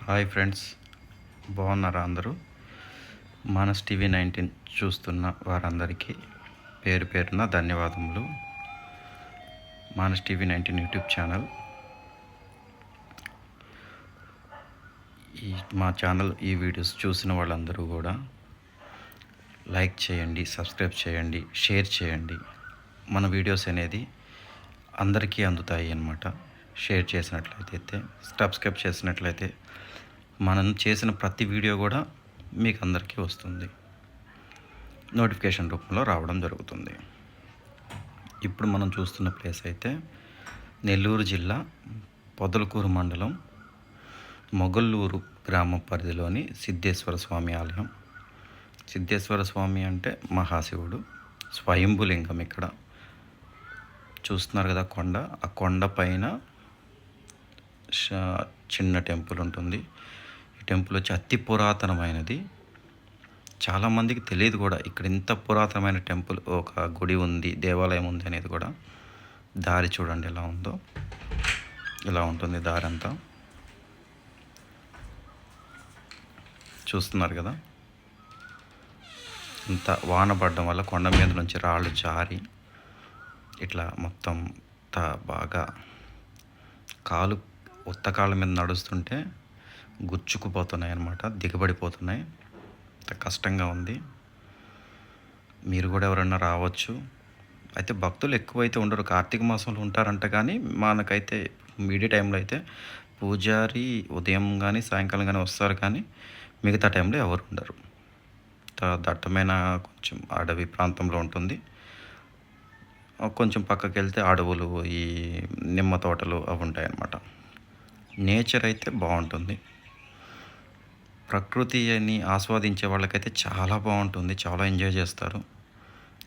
Hi friends, బాగున్నారా అందరూ? Manas TV 19 చూస్తున్న వారందరికీ పేరు పేరున ధన్యవాదములు. Manas TV 19 YouTube channel. మా ఛానల్ ఈ వీడియోస్ చూసిన వాళ్ళందరూ కూడా లైక్ చేయండి, సబ్స్క్రైబ్ చేయండి, షేర్ చేయండి. మన వీడియోస్ అనేది అందరికీ అందుతాయి అన్నమాట. షేర్ చేసినట్లయితే, సబ్స్క్రైబ్ చేసినట్లయితే మనం చేసిన ప్రతి వీడియో కూడా మీకు అందరికీ వస్తుంది, నోటిఫికేషన్ రూపంలో రావడం జరుగుతుంది. ఇప్పుడు మనం చూస్తున్న ప్లేస్ అయితే నెల్లూరు జిల్లా పొదలకూరు మండలం మొగల్లూరు గ్రామ పరిధిలోని సిద్ధేశ్వర స్వామి ఆలయం. సిద్ధేశ్వర స్వామి అంటే మహాశివుడు, స్వయంభులింగం. ఇక్కడ చూస్తున్నారు కదా కొండ, ఆ కొండ పైన చిన్న టెంపుల్ ఉంటుంది. ఈ టెంపుల్ వచ్చి అతి పురాతనమైనది. చాలామందికి తెలియదు కూడా ఇక్కడ ఇంత పురాతనమైన టెంపుల్, ఒక గుడి ఉంది, దేవాలయం ఉంది అనేది కూడా. దారి చూడండి ఎలా ఉందో, ఇలా ఉంటుంది దారి అంతా. చూస్తున్నారు కదా, ఇంత వాన పడడం వల్ల కొండ మీద నుంచి రాళ్ళు జారి ఇట్లా మొత్తం బాగా ఉత్త కాళ్ళ మీద నడుస్తుంటే గుచ్చుకుపోతున్నాయి అన్నమాట, దిగబడిపోతున్నాయి. కష్టంగా ఉంది. మీరు కూడా ఎవరన్నా రావచ్చు. అయితే భక్తులు ఎక్కువైతే ఉండరు, కార్తీక మాసంలో ఉంటారంట. కానీ మనకైతే మీడియా టైంలో అయితే పూజారి ఉదయం కానీ సాయంకాలం కానీ వస్తారు, కానీ మిగతా టైంలో ఎవరు ఉండరు. దట్టమైన కొంచెం అడవి ప్రాంతంలో ఉంటుంది. కొంచెం పక్కకి వెళ్తే అడవులు, ఈ నిమ్మ తోటలు అవి ఉంటాయి అన్నమాట. నేచర్ అయితే బాగుంటుంది. ప్రకృతిని ఆస్వాదించే వాళ్ళకైతే చాలా బాగుంటుంది, చాలా ఎంజాయ్ చేస్తారు.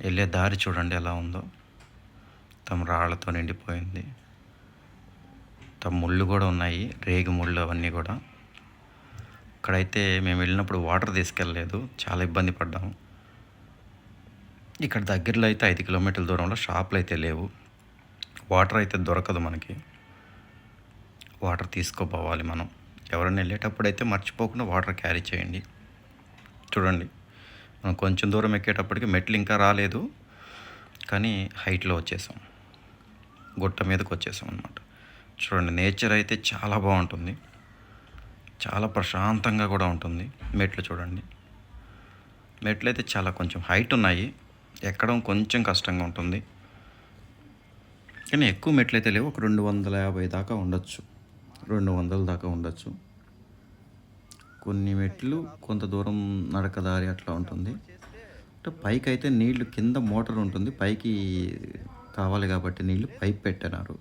వెళ్ళే దారి చూడండి ఎలా ఉందో, తమ రాళ్లతో నిండిపోయింది. తమ ముళ్ళు కూడా ఉన్నాయి, రేగి ముళ్ళు అవన్నీ కూడా. ఇక్కడైతే మేము వెళ్ళినప్పుడు వాటర్ తీసుకెళ్ళలేదు, చాలా ఇబ్బంది పడ్డాము. ఇక్కడ దగ్గరలో అయితే 5 కిలోమీటర్ల దూరంలో షాపులు అయితే లేవు. వాటర్ అయితే దొరకదు మనకి, వాటర్ తీసుకోపోవాలి మనం. ఎవరైనా వెళ్ళేటప్పుడు అయితే మర్చిపోకుండా వాటర్ క్యారీ చేయండి. చూడండి, మనం కొంచెం దూరం ఎక్కేటప్పటికి మెట్లు ఇంకా రాలేదు, కానీ హైట్లో వచ్చేసాం, గుట్ట మీదకి వచ్చేసాం అన్నమాట. చూడండి, నేచర్ అయితే చాలా బాగుంటుంది, చాలా ప్రశాంతంగా కూడా ఉంటుంది. మెట్లు చూడండి, మెట్లు అయితే చాలా కొంచెం హైట్ ఉన్నాయి, ఎక్కడం కొంచెం కష్టంగా ఉంటుంది. కానీ ఎక్కువ మెట్లు అయితే లేవు, ఒక 250 దాకా ఉండొచ్చు, 200 దాకా ఉండొచ్చు. కొన్ని మెట్లు కొంత దూరం నడకదారి అట్లా ఉంటుంది. అంటే పైకి అయితే నీళ్లు, కింద మోటార్ ఉంటుంది, పైకి కావాలి కాబట్టి నీళ్లు పైప్ పెట్టినారు.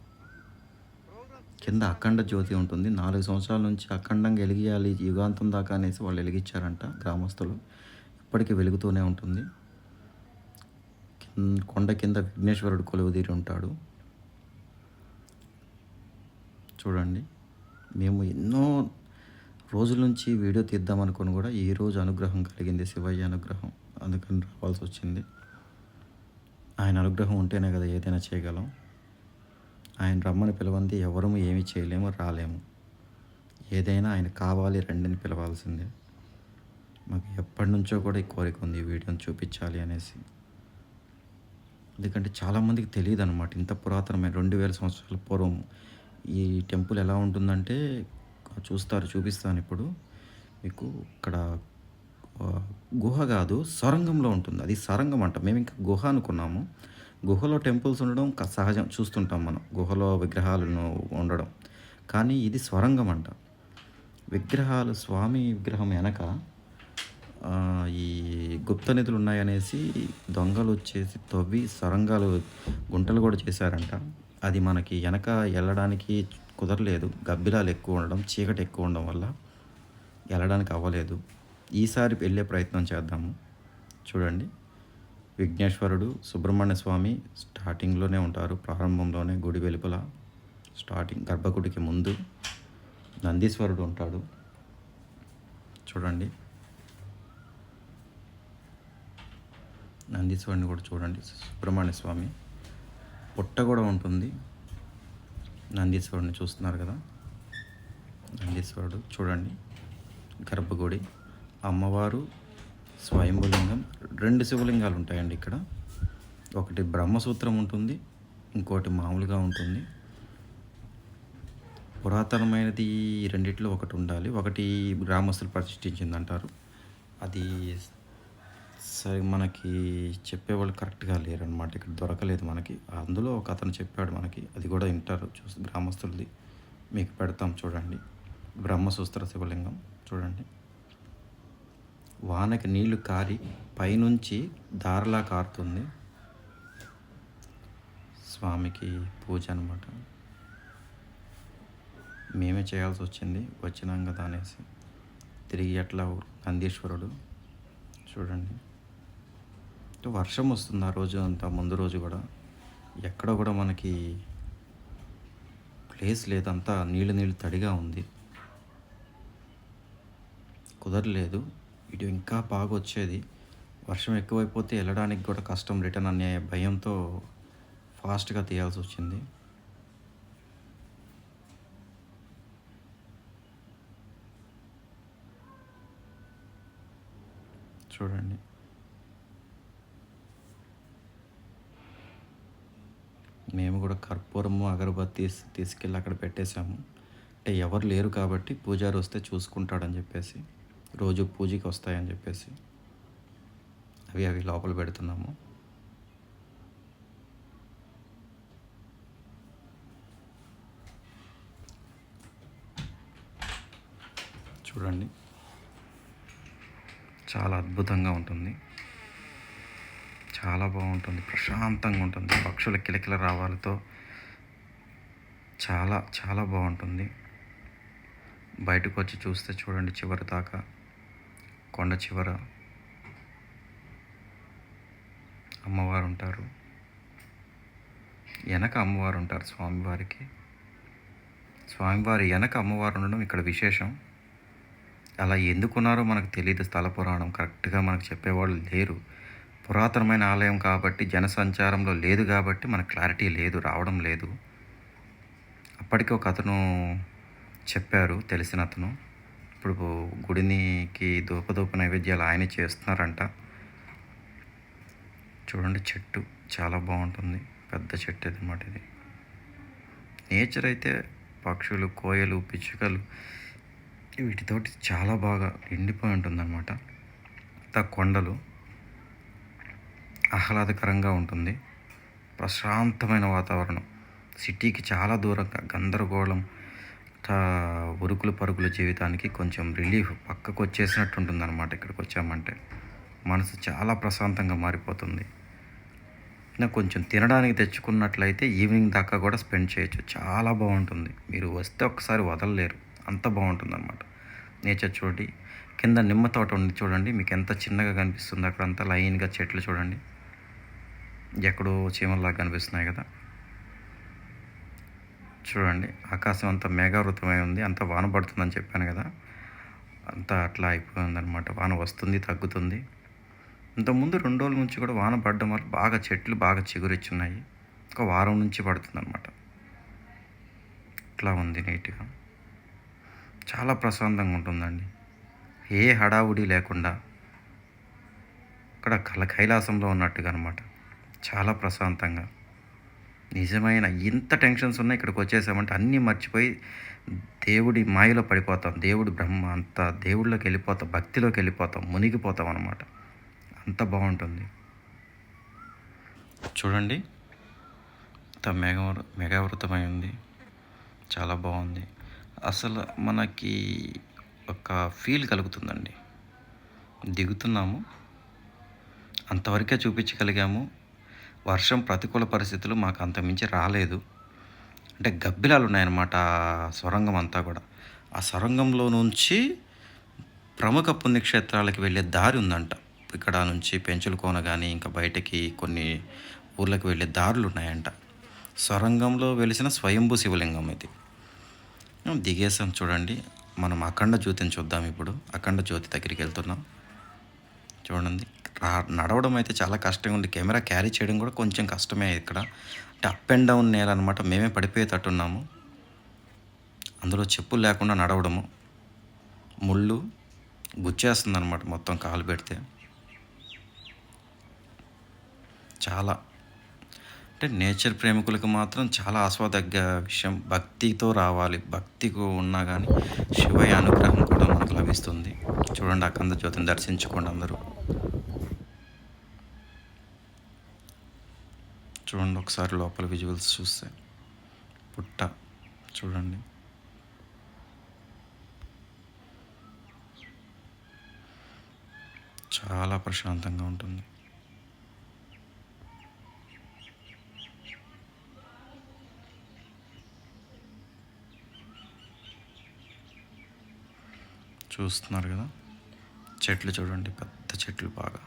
కింద అఖండ జ్యోతి ఉంటుంది. 4 సంవత్సరాల నుంచి అఖండంగా వెలిగియాలి యుగాంతం దాకా అనేసి వాళ్ళు వెలిగించారంట గ్రామస్తులు. ఇప్పటికీ వెలుగుతూనే ఉంటుంది. కొండ కింద విఘ్నేశ్వరుడు కొలువు తీరి ఉంటాడు. చూడండి, మేము ఎన్నో రోజుల నుంచి వీడియో తీద్దామనుకుని కూడా ఈరోజు అనుగ్రహం కలిగింది, శివయ్య అనుగ్రహం. అందుకని రావాల్సి వచ్చింది. ఆయన అనుగ్రహం ఉంటేనే కదా ఏదైనా చేయగలం. ఆయన రమ్మని పిలవంది ఎవరూ ఏమీ చేయలేము, రాలేము. ఏదైనా ఆయన కావాలి రండిని పిలవాల్సిందే. మాకు ఎప్పటి నుంచో కూడా ఈ కోరిక ఉంది, ఈ వీడియోని చూపించాలి అనేసి. ఎందుకంటే చాలామందికి తెలియదు అనమాట, ఇంత పురాతనమైన 2000 సంవత్సరాల పూర్వం ఈ టెంపుల్ ఎలా ఉంటుందంటే చూపిస్తాను ఇప్పుడు మీకు. ఇక్కడ గుహ కాదు, సొరంగంలో ఉంటుంది. అది సొరంగం అంట. మేము ఇంకా గుహ అనుకున్నాము. గుహలో టెంపుల్స్ ఉండడం సహజం, చూస్తుంటాం మనం, గుహలో విగ్రహాలను ఉండడం. కానీ ఇది సొరంగం అంట. విగ్రహాలు, స్వామి విగ్రహం వెనక ఈ గుప్త నిధులు ఉన్నాయనేసి దొంగలు వచ్చేసి తవ్వి సొరంగాలు, గుంటలు కూడా చేశారంట. అది మనకి వెనక వెళ్ళడానికి కుదరలేదు, గబ్బిలాలు ఎక్కువ ఉండడం, చీకటి ఎక్కువ ఉండడం వల్ల వెళ్ళడానికి అవ్వలేదు. ఈసారి వెళ్ళే ప్రయత్నం చేద్దాము. చూడండి, విఘ్నేశ్వరుడు, సుబ్రహ్మణ్య స్వామి స్టార్టింగ్లోనే ఉంటారు, ప్రారంభంలోనే గుడి వెలుపల, స్టార్టింగ్ గర్భగుడికి ముందు నందీశ్వరుడు ఉంటాడు. చూడండి, నందీశ్వరుని కూడా చూడండి. సుబ్రహ్మణ్య స్వామి పుట్ట కూడా ఉంటుంది. నందీశ్వరుని చూస్తున్నారు కదా, నందీశ్వరుడు చూడండి. గర్భగుడి, అమ్మవారు, స్వయంభులింగం, 2 శివలింగాలు ఉంటాయండి ఇక్కడ. ఒకటి బ్రహ్మసూత్రం ఉంటుంది, ఇంకోటి మామూలుగా ఉంటుంది. పురాతనమైనది ఈ రెండిట్లో ఒకటి ఉండాలి. ఒకటి గ్రామస్తులు ప్రతిష్ఠించిందంటారు. అది సరే మనకి చెప్పేవాళ్ళు కరెక్ట్గా లేరనమాట. ఇక్కడ దొరకలేదు మనకి. అందులో ఒక అతను చెప్పాడు మనకి. అది కూడా వింటారు చూసి గ్రామస్తులది. మీకు పెడతాం చూడండి. బ్రహ్మసూత్ర శివలింగం చూడండి. వానకి నీళ్లు కారి పైనుంచి దారలా కారుతుంది. స్వామికి పూజ అనమాట. మేమే చేయాల్సి వచ్చింది. వచ్చినాం కదా అనేసి తిరిగి అట్లా నందీశ్వరుడు చూడండి. వర్షం వస్తుంది ఆ రోజు అంతా, ముందు రోజు కూడా. ఎక్కడ కూడా మనకి ప్లేస్ లేదంతా నీళ్ళు తడిగా ఉంది. కుదరలేదు. ఇటు ఇంకా బాగా వచ్చేది. వర్షం ఎక్కువైపోతే వెళ్ళడానికి కూడా కష్టం, రిటర్న్ అనే భయంతో ఫాస్ట్గా తీయాల్సి వచ్చింది. చూడండి. మేము కూడా కర్పూరము అగరబత్తి తీసుకెళ్ళి అక్కడ పెట్టేశాము. అంటే ఎవరు లేరు కాబట్టి పూజారి వస్తే చూసుకుంటాడని చెప్పేసి, రోజు పూజకి వస్తాయని చెప్పేసి అవి లోపల పెడుతున్నాము. చూడండి, చాలా అద్భుతంగా ఉంటుంది. చాలా బాగుంటుంది, ప్రశాంతంగా ఉంటుంది. పక్షుల కిలకిల రావాలతో చాలా చాలా బాగుంటుంది. బయటకు వచ్చి చూస్తే చూడండి, చివరి దాకా కొండ చివర అమ్మవారు ఉంటారు. వెనక అమ్మవారు ఉంటారు స్వామివారికి. స్వామివారి వెనక అమ్మవారు ఉండడం ఇక్కడ విశేషం. అలా ఎందుకున్నారో మనకు తెలియదు. స్థల పురాణం కరెక్ట్గా మనకు చెప్పేవాళ్ళు లేరు. పురాతనమైన ఆలయం కాబట్టి, జనసంచారంలో లేదు కాబట్టి మనకు క్లారిటీ లేదు, రావడం లేదు. అప్పటికి ఒక అతను చెప్పారు, తెలిసిన అతను. ఇప్పుడు గుడికి ధూప నైవేద్యాలు ఆయనే చేస్తున్నారంట. చూడండి, చెట్టు చాలా బాగుంటుంది. పెద్ద చెట్టు అన్నమాట ఇది. నేచర్ అయితే పక్షులు, కోయలు, పిచ్చుకలు వీటితోటి చాలా బాగా నిండిపోయి ఉంటుందన్నమాట. కొండలు ఆహ్లాదకరంగా ఉంటుంది. ప్రశాంతమైన వాతావరణం. సిటీకి చాలా దూరంగా గందరగోళం, ఉరుకులు పరుగుల జీవితానికి కొంచెం రిలీఫ్, పక్కకు వచ్చేసినట్టు ఉంటుందన్నమాట. ఇక్కడికి వచ్చామంటే మనసు చాలా ప్రశాంతంగా మారిపోతుంది. కొంచెం తినడానికి తెచ్చుకున్నట్లయితే ఈవినింగ్ దాకా కూడా స్పెండ్ చేయొచ్చు. చాలా బాగుంటుంది. మీరు వస్తే ఒకసారి వదలలేరు, అంత బాగుంటుంది అన్నమాట. నేచర్ చూడండి. కింద నిమ్మ తోట ఉంది చూడండి, మీకు ఎంత చిన్నగా కనిపిస్తుంది. అక్కడ అంతా లైన్గా చెట్లు చూడండి, ఎక్కడో చీమల్లాగా కనిపిస్తున్నాయి కదా. చూడండి, ఆకాశం అంతా మేఘావృతమై ఉంది. అంతా వాన పడుతుందని చెప్పాను కదా, అంతా అట్లా అయిపోయిందనమాట. వాన వస్తుంది, తగ్గుతుంది. ఇంతకుముందు 2 రోజుల నుంచి కూడా వాన పడడం వల్ల బాగా చెట్లు బాగా చిగురిచ్చున్నాయి. ఒక వారం నుంచి పడుతుంది అనమాట. ఇట్లా ఉంది నీట్గా. చాలా ప్రశాంతంగా ఉంటుందండి. ఏ హడావుడి లేకుండా ఇక్కడ కైలాసంలో ఉన్నట్టుగా అనమాట. చాలా ప్రశాంతంగా. నిజమైన ఇంత టెన్షన్స్ ఉన్నాయి, ఇక్కడికి వచ్చేసామంటే అన్నీ మర్చిపోయి దేవుడి మాయలో పడిపోతాం. దేవుడు బ్రహ్మ అంత దేవుళ్ళకి వెళ్ళిపోతాం, భక్తిలోకి వెళ్ళిపోతాం, మునిగిపోతాం అన్నమాట. అంత బాగుంటుంది. చూడండి, అంత మేఘావృతమై ఉంది. చాలా బాగుంది. అసలు మనకి ఒక ఫీల్ కలుగుతుందండి. దిగుతున్నాము, అంతవరకే చూపించగలిగాము. వర్షం, ప్రతికూల పరిస్థితులు మాకు అంతమించి రాలేదు. అంటే గబ్బిలాలు ఉన్నాయన్నమాట ఆ సొరంగం అంతా కూడా. ఆ సొరంగంలో నుంచి ప్రముఖ పుణ్యక్షేత్రాలకు వెళ్ళే దారి ఉందంట. ఇక్కడ నుంచి పెంచులకోన కానీ ఇంకా బయటకి కొన్ని ఊర్లకు వెళ్ళే దారులు ఉన్నాయంట. సొరంగంలో వెలిసిన స్వయంభూ శివలింగం ఇది. దిగేసాం చూడండి. మనం అఖండ జ్యోతిని చూద్దాం ఇప్పుడు. అఖండ జ్యోతి దగ్గరికి వెళ్తున్నాం చూడండి. నడవడం అయితే చాలా కష్టంగా ఉంది. కెమెరా క్యారీ చేయడం కూడా కొంచెం కష్టమే ఇక్కడ. అంటే అప్ అండ్ డౌన్ నేల అనమాట. మేమే పడిపోయేటట్టున్నాము. అందులో చెప్పులు లేకుండా నడవడము, ముళ్ళు గుచ్చేస్తుంది అనమాట మొత్తం కాలు పెడితే. చాలా అంటే నేచర్ ప్రేమికులకు మాత్రం చాలా ఆస్వాదగ్గ విషయం. భక్తితో రావాలి. భక్తికి ఉన్నా కానీ శివయ్య అనుగ్రహం కూడా మనకు లభిస్తుంది. చూడండి అఖండ జ్యోతిని దర్శించుకోండి అందరూ. చూడండి ఒకసారి లోపల విజువల్స్ చూస్తే పుట్ట చూడండి. చాలా ప్రశాంతంగా ఉంటుంది. చూస్తున్నారు కదా, చెట్లు చూడండి, పెద్ద చెట్లు బాగా.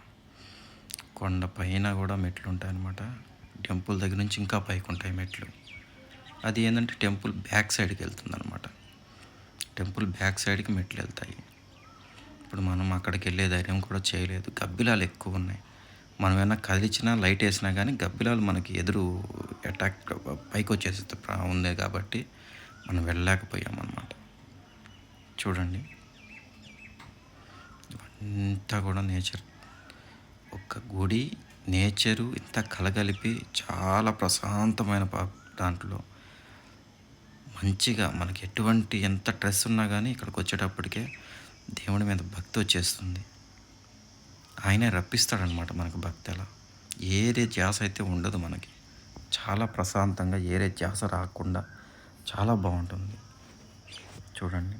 కొండ పైన కూడా మెట్లు ఉంటాయి అన్నమాట. టెంపుల్ దగ్గర నుంచి ఇంకా పైకి ఉంటాయి మెట్లు. అది ఏంటంటే టెంపుల్ బ్యాక్ సైడ్కి వెళ్తుంది అనమాట. టెంపుల్ బ్యాక్ సైడ్కి మెట్లు వెళ్తాయి. ఇప్పుడు మనం అక్కడికి వెళ్ళే ధైర్యం కూడా చేయలేదు. గబ్బిలాలు ఎక్కువ ఉన్నాయి. మనం ఏమైనా కదిలిచ్చినా లైట్ వేసినా కానీ గబ్బిలాలు మనకి ఎదురు అటాక్ పైకి వచ్చేసి ఉంది కాబట్టి మనం వెళ్ళలేకపోయామన్నమాట. చూడండి అంతా కూడా నేచర్. ఒక గుడి నేచరు ఇంత కలగలిపి చాలా ప్రశాంతమైన దాంట్లో మంచిగా మనకి ఎటువంటి ఎంత స్ట్రెస్ ఉన్నా కానీ ఇక్కడికి వచ్చేటప్పటికే దేవుడి మీద భక్తి వచ్చేస్తుంది. ఆయనే రప్పిస్తాడనమాట మనకు భక్తి. అలా ఏరే ధ్యాస అయితే ఉండదు మనకి. చాలా ప్రశాంతంగా ఏరే ధ్యాస రాకుండా చాలా బాగుంటుంది. చూడండి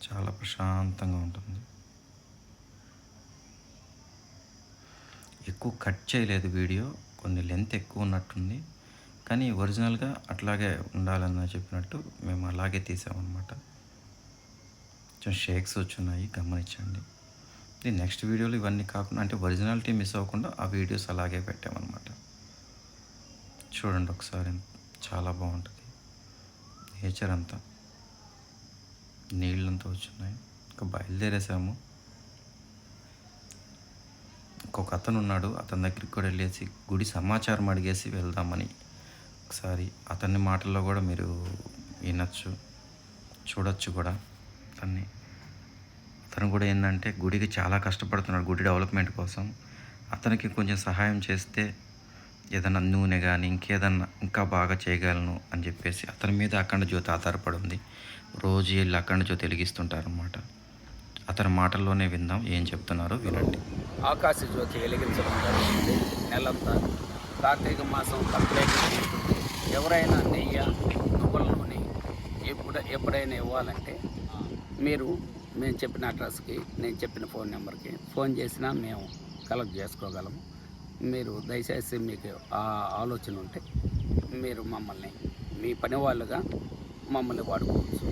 చాలా ప్రశాంతంగా ఉంటుంది. ఎక్కువ కట్ చేయలేదు వీడియో, కొన్ని లెంత్ ఎక్కువ ఉన్నట్టుంది, కానీ ఒరిజినల్గా అట్లాగే ఉండాలని చెప్పినట్టు మేము అలాగే తీసామన్నమాట. కొంచెం షేక్స్ వచ్చున్నాయి, గమనించండి. ఇది నెక్స్ట్ వీడియోలో ఇవన్నీ కాకుండా అంటే ఒరిజినాలిటీ మిస్ అవ్వకుండా ఆ వీడియోస్ అలాగే పెట్టామన్నమాట. చూడండి ఒకసారి, చాలా బాగుంటుంది నేచర్ అంతా. నీళ్ళంతా వచ్చున్నాయి. ఇంకా బయలుదేరేసాము. ఇంకొక అతను ఉన్నాడు, అతని దగ్గరికి కూడా వెళ్ళేసి గుడి సమాచారం అడిగేసి వెళ్దామని. ఒకసారి అతని మాటల్లో కూడా మీరు వినొచ్చు, చూడొచ్చు కూడా అతన్ని. అతను కూడా ఏంటంటే గుడికి చాలా కష్టపడుతున్నాడు గుడి డెవలప్మెంట్ కోసం. అతనికి కొంచెం సహాయం చేస్తే ఏదన్నా నూనె కానీ ఇంకేదన్నా ఇంకా బాగా చేయగలను అని చెప్పేసి అతని మీద అఖండ జ్యోతి ఆధారపడి ఉంది. రోజు వెళ్ళి అఖండ జ్యోతి వెలిగిస్తుంటారనమాట. అతని మాటల్లోనే విందాం ఏం చెప్తున్నారో వినండి. ఆకాశ జ్యోతి వెలిగించడం జరుగుతుంది నెలంతా. కార్తీక మాసం కంప్లీట్ ఎవరైనా నెయ్యి నువ్వుల నూనె ఎప్పుడైనా ఇవ్వాలంటే మేము చెప్పిన అడ్రస్కి, నేను చెప్పిన ఫోన్ నెంబర్కి ఫోన్ చేసినా మేము కలెక్ట్ చేసుకోగలము. మీరు దయచేసి మీకు ఆ ఆలోచన ఉంటే మీరు మమ్మల్ని మీ పని వాళ్ళుగా మమ్మల్ని వాడుకోవచ్చు.